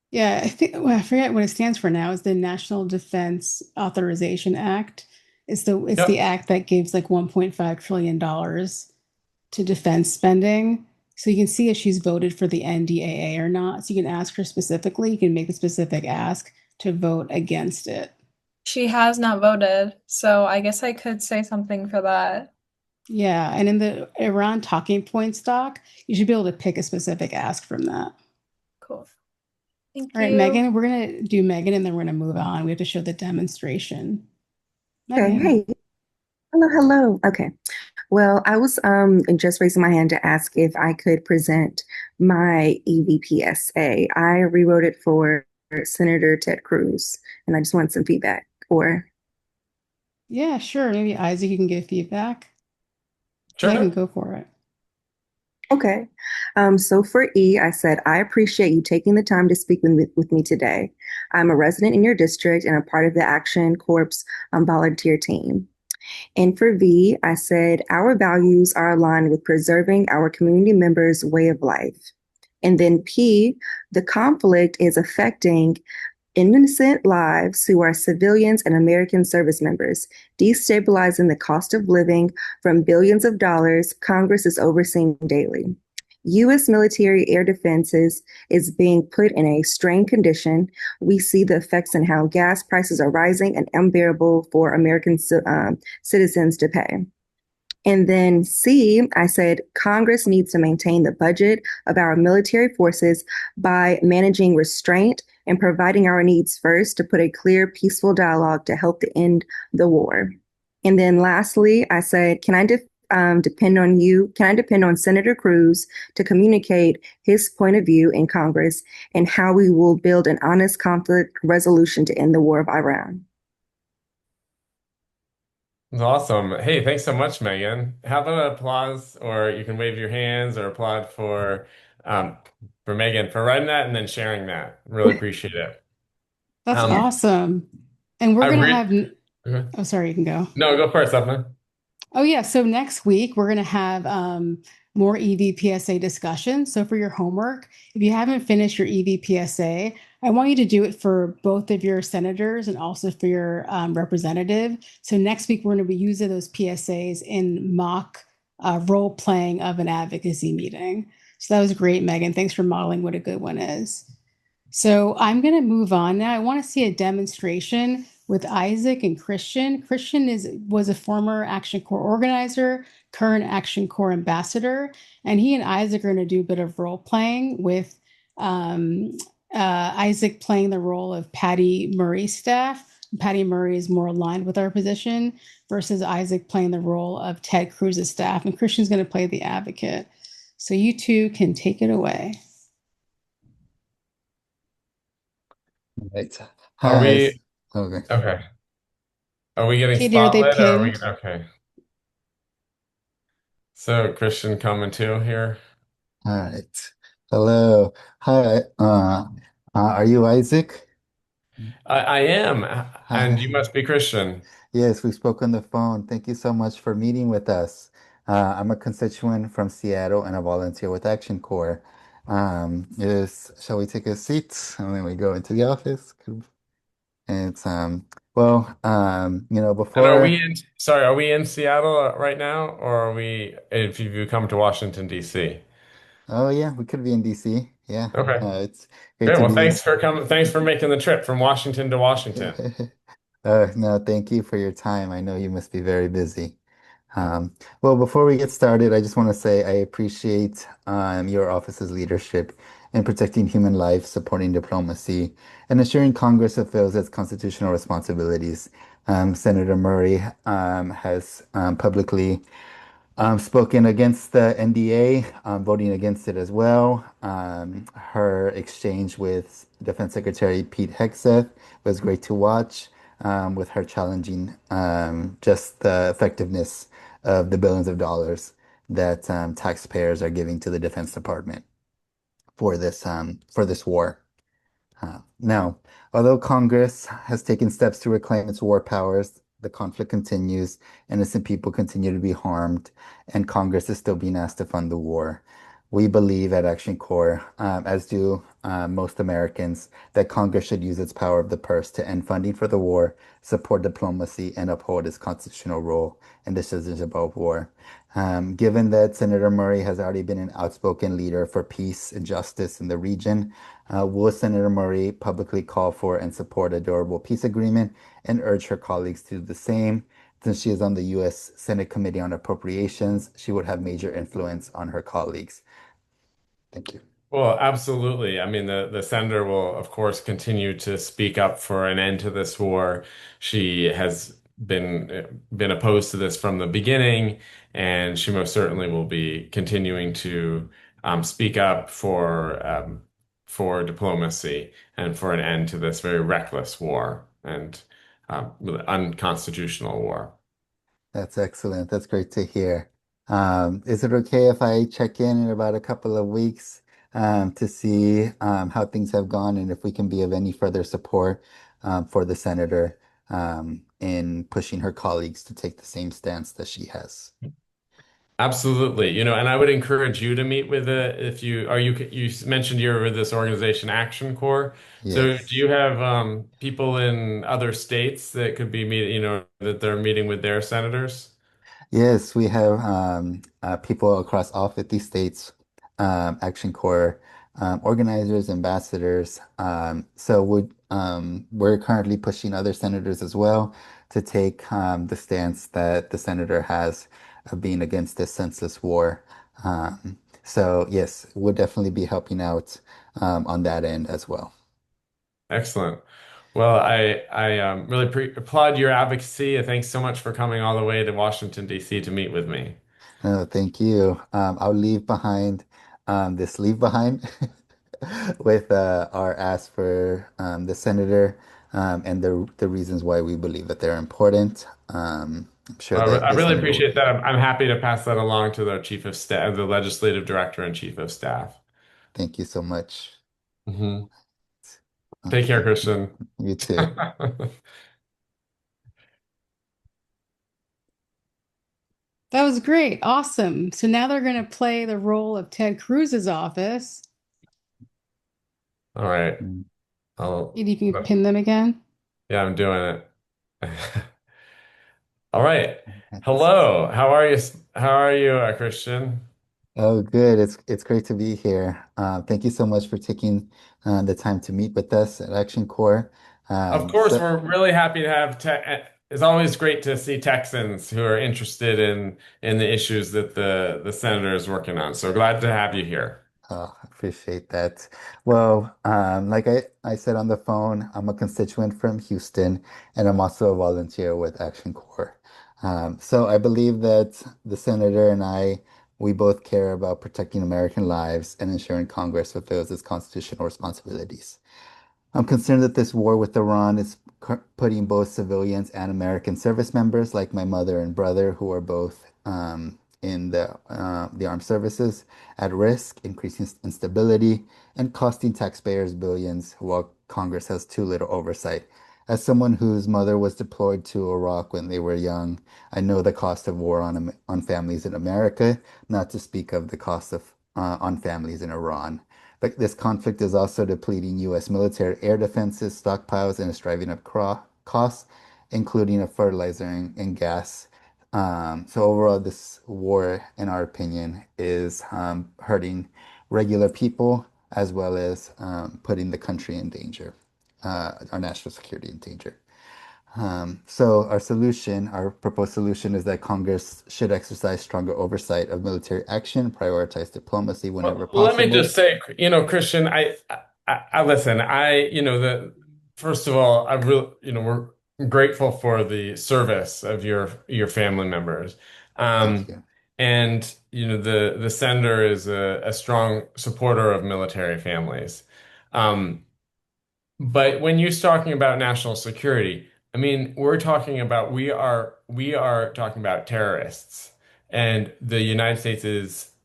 Yeah, I think well, I forget what it stands for now. Is the National Defense Authorization Act. It's the Yep. act that gives like $1.5 trillion to defense spending. So you can see if she's voted for the NDAA or not. So you can ask her specifically, you can make a specific ask to vote against it. She has not voted, so I guess I could say something for that. Yeah, and in the Iran talking points doc, you should be able to pick a specific ask from that. Cool. Thank All right, you. Megan, we're gonna do Megan and then we're gonna move on. We have to show the demonstration. Okay, Megan. hey. Hello, hello. Okay. Well, I was just raising my hand to ask if I could present my EVPSA. I rewrote it for Senator Ted Cruz, and I just want some feedback. Or Yeah, sure. Maybe Isaac, you can give feedback. Megan, Sure. go for it. okay. So for E, I said, I appreciate you taking the time to speak with me today. I'm a resident in your district and a part of the Action Corps volunteer team. And for V, I said, our values are aligned with preserving our community members' way of life. And then P, the conflict is affecting innocent lives who are civilians and American service members, destabilizing the cost of living from billions of dollars Congress is overseeing daily. U.S. military air defenses is being put in a strained condition. We see the effects in how gas prices are rising and unbearable for American citizens to pay. And then C, I said Congress needs to maintain the budget of our military forces by managing restraint and providing our needs first to put a clear, peaceful dialogue to help to end the war. And then lastly, I said, can I depend on you? Can I depend on Senator Cruz to communicate his point of view in Congress and how we will build an honest conflict resolution to end the war of Iran? That's awesome. Hey, thanks so much, Megan. Have an applause, or you can wave your hands or applaud um, for Megan for writing that and then sharing that. Really appreciate it. That's Um, awesome. And we're I gonna re have, oh, sorry, you can go. No, go first, Upman. Oh, yeah. So next week, we're going to have more EVPSA discussion. So for your homework, if you haven't finished your EVPSA, I want you to do it for both of your senators and also for your representative. So next week, we're going to be using those PSAs in mock role playing of an advocacy meeting. So that was great, Megan. Thanks for modeling what a good one is. So I'm going to move on now. I want to see a demonstration with Isaac and Christian. Christian was a former Action Corps organizer, current Action Corps ambassador, and he and Isaac are going to do a bit of role playing with um, Isaac playing the role of Patty Murray's staff. Patty Murray is more aligned with our position versus Isaac playing the role of Ted Cruz's staff, and Christian's going to play the advocate. So you two can take it away. Right. Are Hi. we Okay. okay? Are we getting Katie, are they spotlit or are we pinned? okay? So Christian coming too here. All right. Hello. Hi. Are you Isaac? I am, and Hi. you must be Christian. Yes, we spoke on the phone. Thank you so much for meeting with us. I'm a constituent from Seattle and a volunteer with Action Corps. Shall we take a seat and then we go into the office? It's And are we before. in, sorry, are we in Seattle right now, or are we, if you come to Washington, D.C.? Oh yeah, we could be in DC. Yeah, Okay. it's great Great. to Well, be. thanks for coming. Thanks for making the trip from Washington to Washington. No, thank you for your time. I know you must be very busy. Um, well, before we get started, I just want to say I appreciate your office's leadership in protecting human life, supporting diplomacy, and assuring Congress fulfills its constitutional responsibilities. Senator Murray has publicly spoken against the NDA, voting against it as well. Her exchange with Defense Secretary Pete Hegseth was great to watch, with her challenging just the effectiveness of the billions of dollars that taxpayers are giving to the Defense Department for this war. Now, although Congress has taken steps to reclaim its war powers, the conflict continues, innocent people continue to be harmed, and Congress is still being asked to fund the war. We believe at Action Corps, as do most Americans, that Congress should use its power of the purse to end funding for the war, support diplomacy, and uphold its constitutional role in decisions about war. Given that Senator Murray has already been an outspoken leader for peace and justice in the region, will Senator Murray publicly call for and support a durable peace agreement and urge her colleagues to do the same? Since she is on the U.S. Senate Committee on Appropriations, she would have major influence on her colleagues. Thank you. Well, absolutely. I mean, the senator will, of course, continue to speak up for an end to this war. She has been opposed to this from the beginning, and she most certainly will be continuing to speak up for diplomacy and for an end to this very reckless war and unconstitutional war. That's excellent. That's great to hear. Is it okay if I check in about a couple of weeks to see how things have gone and if we can be of any further support for the senator in pushing her colleagues to take the same stance that she has? Absolutely. And I would encourage you to meet with if you mentioned you're with this organization Action Corps. So do Yes. you have people in other states that could be that they're meeting with their senators? Yes, we have people across all 50 states, Action Corps organizers, ambassadors. We're currently pushing other senators as well to take the stance that the senator has of being against this senseless war. Yes, we'll definitely be helping out on that end as well. Excellent. Well, I really applaud your advocacy. Thanks so much for coming all the way to Washington, D.C. to meet with me. No, thank you. I'll leave behind this leave behind with our ask for the senator and the reasons why we believe that they're important. I'm sure that I the really senator will appreciate do that. that. I'm happy to pass that along to the chief of staff, the legislative director and chief of staff. Thank you so much. Hmm. Take care, Okay, Christian. you too. That was great. Awesome. So now they're going to play the role of Ted Cruz's office. All right. Mm, I'll, Maybe you can pin them again. yeah, I'm doing it. All right. Thanks. Hello. How are you? How are you, Christian? Oh, good. It's great to be here. Thank you so much for taking the time to meet with us at Action Corps. Of course, So, we're really happy to have it's always great to see Texans who are interested in the issues that the senator is working on. So glad to have you here. oh, I appreciate that. Well, like I said on the phone, I'm a constituent from Houston, and I'm also a volunteer with Action Corps. So I believe that the senator and we both care about protecting American lives and ensuring Congress fulfills its constitutional responsibilities. I'm concerned that this war with Iran is putting both civilians and American service members, like my mother and brother, who are both in the armed services, at risk, increasing instability, and costing taxpayers billions, while Congress has too little oversight. As someone whose mother was deployed to Iraq when they were young, I know the cost of war on families in America, not to speak of the cost of on families in Iran. But this conflict is also depleting U.S. military air defenses, stockpiles, and is driving up costs, including of fertilizer and gas. So overall, this war, in our opinion, is hurting regular people as well as putting the country in danger, our national security in danger. So our proposed solution is that Congress should exercise stronger oversight of military action, prioritize diplomacy whenever Well, let me possible. just say, Christian, I listen. The first of all, I really, we're grateful for the service of your family members, Thank um, you. and the senator is a strong supporter of military families. Um, but when you're talking about national security, I mean, we are talking about terrorists, and the United States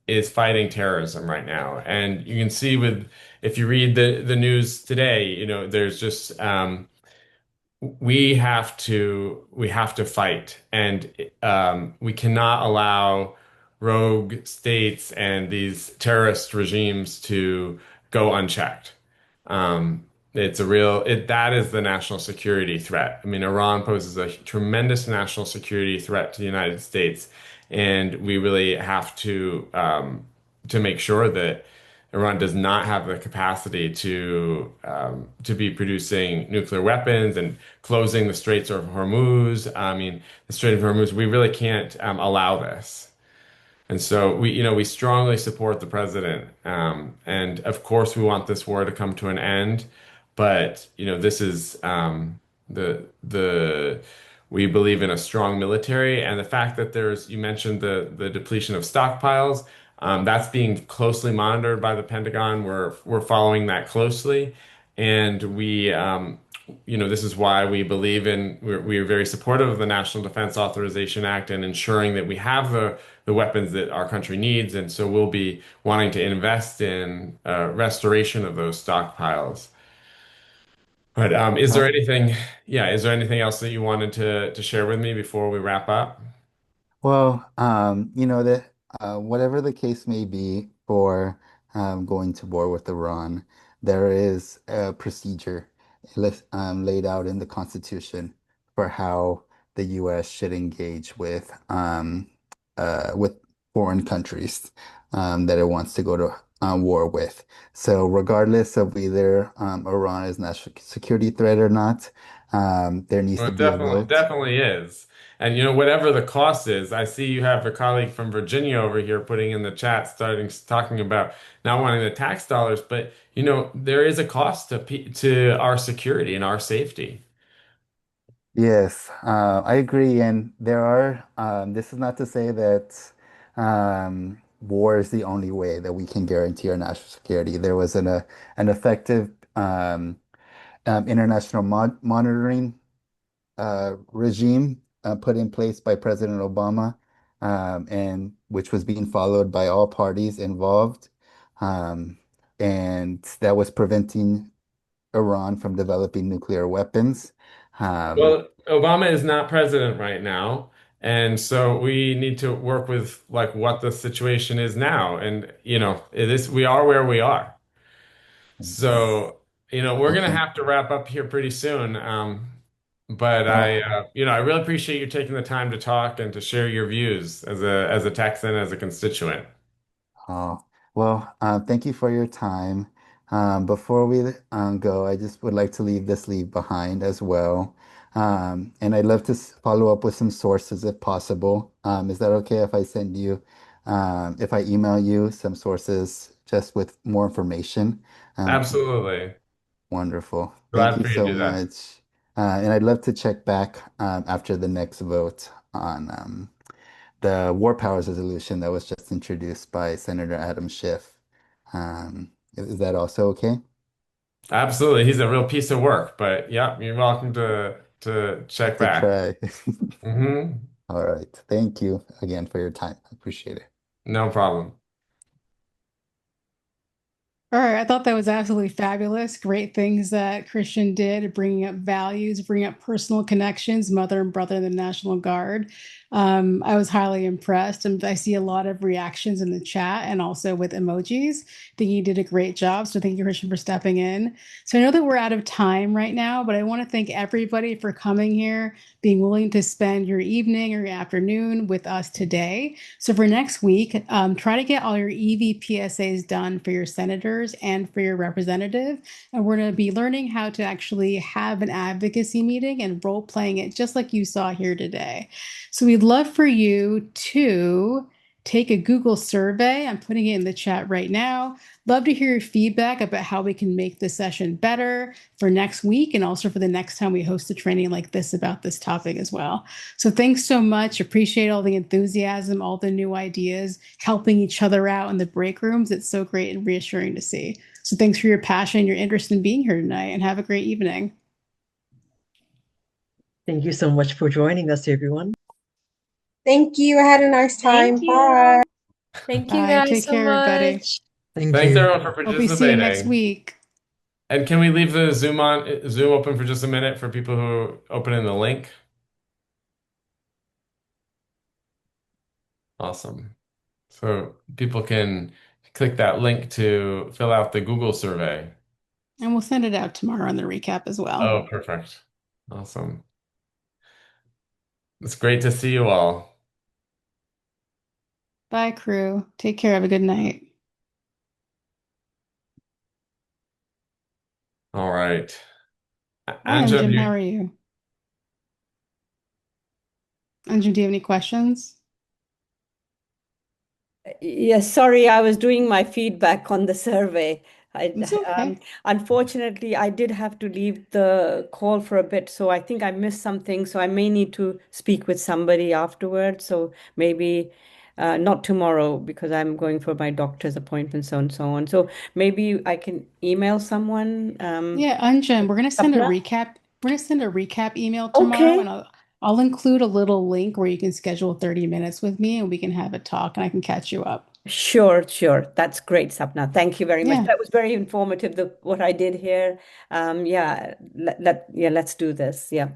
is fighting terrorism right now. And you can see with if you read the news today, there's just we have to fight, and we cannot allow rogue states and these terrorist regimes to go unchecked. Um, that is the national security threat. I mean, Iran poses a tremendous national security threat to the United States, and we really have to make sure that Iran does not have the capacity to be producing nuclear weapons and closing the Straits of Hormuz. I mean, the Strait of Hormuz, we really can't allow this. And so we strongly support the president. And of course, we want this war to come to an end. But, this is the we believe in a strong military, and the fact that you mentioned the depletion of stockpiles, that's being closely monitored by the Pentagon. We're following that closely, and this is why we are very supportive of the National Defense Authorization Act and ensuring that we have the weapons that our country needs. And so we'll be wanting to invest in restoration of those stockpiles. But Uh, is there anything else that you wanted to share with me before we wrap up? well, that whatever the case may be for going to war with Iran, there is a procedure laid out in the Constitution for how the U.S. should engage with foreign countries that it wants to go to war with. So, regardless of whether Iran is a national security threat or not, there needs Well, to it be a definitely vote. definitely is. And whatever the cost is, I see you have a colleague from Virginia over here putting in the chat, starting talking about not wanting the tax dollars, but there is a cost to our security and our safety. Yes, I agree. And this is not to say that war is the only way that we can guarantee our national security. There was an effective international monitoring regime put in place by President Obama, and which was being followed by all parties involved. Um, and that was preventing Iran from developing nuclear weapons. Um, Well, Obama is not president right now, and so we need to work with like what the situation is now. And it is we are where we are. So, we're gonna okay. have to wrap up here pretty soon. But I really appreciate you taking the time to talk and to share your views as a Texan, as a constituent. Oh, well, thank you for your time. Before we go, I just would like to leave this leave behind as well. And I'd love to follow up with some sources if possible. Is that okay if I send you, if I email you some sources just with more information? Um, Absolutely. Wonderful. Thank Glad you for you to so do that. much. And I'd love to check back after the next vote on the War Powers resolution that was just introduced by Senator Adam Schiff. Is that also okay? Absolutely. He's a real piece of work, but yeah, you're welcome to check To back. try. Hmm. All right. Thank you again for your time. I appreciate it. No problem. All right, I thought that was absolutely fabulous. Great things that Christian did, bringing up values, bringing up personal connections, mother and brother in the National Guard. I was highly impressed, and I see a lot of reactions in the chat and also with emojis. I think you did a great job. So thank you, Christian, for stepping in. So I know that we're out of time right now, but I want to thank everybody for coming here, being willing to spend your evening or your afternoon with us today. So for next week, try to get all your EVPSAs done for your senators and for your representative. And we're going to be learning how to actually have an advocacy meeting and role playing it just like you saw here today. So we'd love for you to take a Google survey. I'm putting it in the chat right now. Love to hear your feedback about how we can make the session better for next week and also for the next time we host a training like this about this topic as well. So thanks so much. Appreciate all the enthusiasm, all the new ideas, helping each other out in the break rooms. It's so great and reassuring to see. So thanks for your passion, your interest in being here tonight, and have a great evening. Thank you so much for joining us, everyone. Thank you. I had a nice time. Thank Bye. you. Thank you Bye. guys Take so care, everybody. much. Thank Thanks you. everyone for Hope we see you next participating. week. And can we leave the Zoom open for just a minute for people who open in the link? Awesome. So people can click that link to fill out the Google survey. And we'll send it out tomorrow on the recap as well. Oh, perfect. Awesome. It's great to see you all. Bye, crew. Take care. Have a good night. All right. Hi, Anja, Anjum. How are you? Anjum, do you have any questions? Yes, sorry, I was doing my feedback on the survey. It's okay. Unfortunately, I did have to leave the call for a bit, so I think I missed something. So I may need to speak with somebody afterwards. So maybe not tomorrow because I'm going for my doctor's appointment, so and so on. So maybe I can email someone. Yeah, Anjum, we're gonna send a Sapna? recap. We're gonna send a recap email tomorrow, Okay. and I'll include a little link where you can schedule 30 minutes with me, and we can have a talk, and I can catch you up. Sure, sure. That's great, Sapna. Thank you very much. Yeah. That was very informative, what I did here. Yeah, let's do this. Yeah.